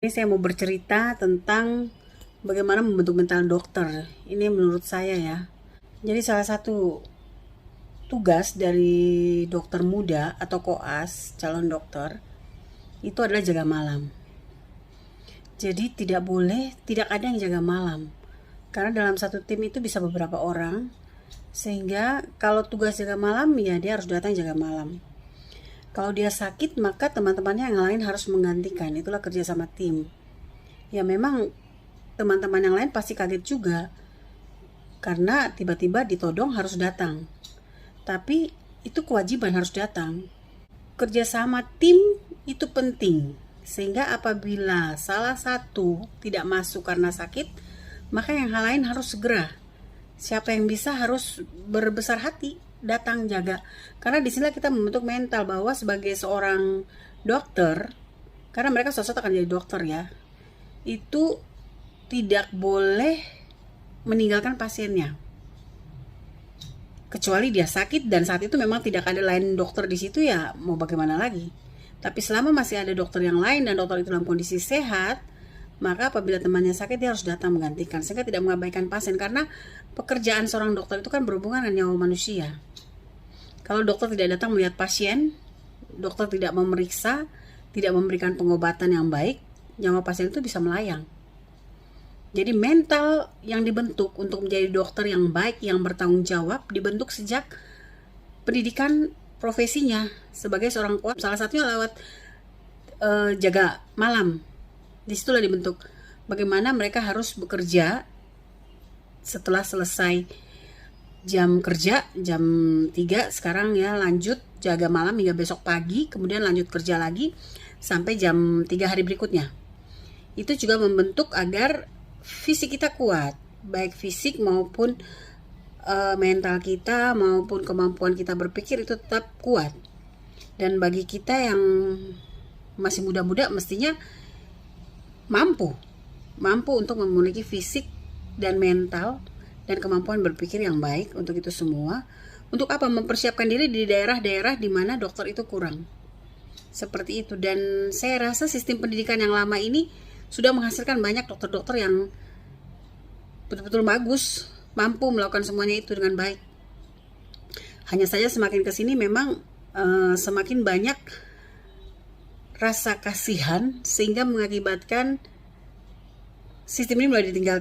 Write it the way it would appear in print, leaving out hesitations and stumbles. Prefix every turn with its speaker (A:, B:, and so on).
A: Ini saya mau bercerita tentang bagaimana membentuk mental dokter. Ini menurut saya ya. Jadi salah satu tugas dari dokter muda atau koas, calon dokter, itu adalah jaga malam. Jadi tidak ada yang jaga malam. Karena dalam satu tim itu bisa beberapa orang. Sehingga kalau tugas jaga malam, ya dia harus datang jaga malam. Kalau dia sakit, maka teman-temannya yang lain harus menggantikan. Itulah kerja sama tim. Ya memang teman-teman yang lain pasti kaget juga. Karena tiba-tiba ditodong harus datang. Tapi itu kewajiban harus datang. Kerja sama tim itu penting. Sehingga apabila salah satu tidak masuk karena sakit, maka yang lain harus segera. Siapa yang bisa harus berbesar hati datang jaga. Karena di sini kita membentuk mental bahwa sebagai seorang dokter, karena mereka suatu saat akan jadi dokter ya, itu tidak boleh meninggalkan pasiennya. Kecuali dia sakit dan saat itu memang tidak ada lain dokter di situ, ya mau bagaimana lagi. Tapi selama masih ada dokter yang lain dan dokter itu dalam kondisi sehat, maka apabila temannya sakit dia harus datang menggantikan, sehingga tidak mengabaikan pasien. Karena pekerjaan seorang dokter itu kan berhubungan dengan nyawa manusia. Kalau dokter tidak datang melihat pasien, dokter tidak memeriksa, tidak memberikan pengobatan yang baik, nyawa pasien itu bisa melayang. Jadi mental yang dibentuk untuk menjadi dokter yang baik, yang bertanggung jawab, dibentuk sejak pendidikan profesinya sebagai seorang kuat. Salah satunya lewat jaga malam. Disitulah dibentuk bagaimana mereka harus bekerja setelah selesai jam kerja, jam 3 sekarang ya, lanjut jaga malam hingga besok pagi, kemudian lanjut kerja lagi sampai jam 3 hari berikutnya. Itu juga membentuk agar fisik kita kuat, baik fisik maupun mental kita, maupun kemampuan kita berpikir itu tetap kuat. Dan bagi kita yang masih muda-muda mestinya mampu untuk memiliki fisik dan mental dan kemampuan berpikir yang baik untuk itu semua. Untuk apa? Mempersiapkan diri di daerah-daerah di mana dokter itu kurang. Seperti itu. Dan saya rasa sistem pendidikan yang lama ini sudah menghasilkan banyak dokter-dokter yang betul-betul bagus, mampu melakukan semuanya itu dengan baik. Hanya saja semakin kesini memang semakin banyak rasa kasihan sehingga mengakibatkan sistem ini mulai ditinggalkan.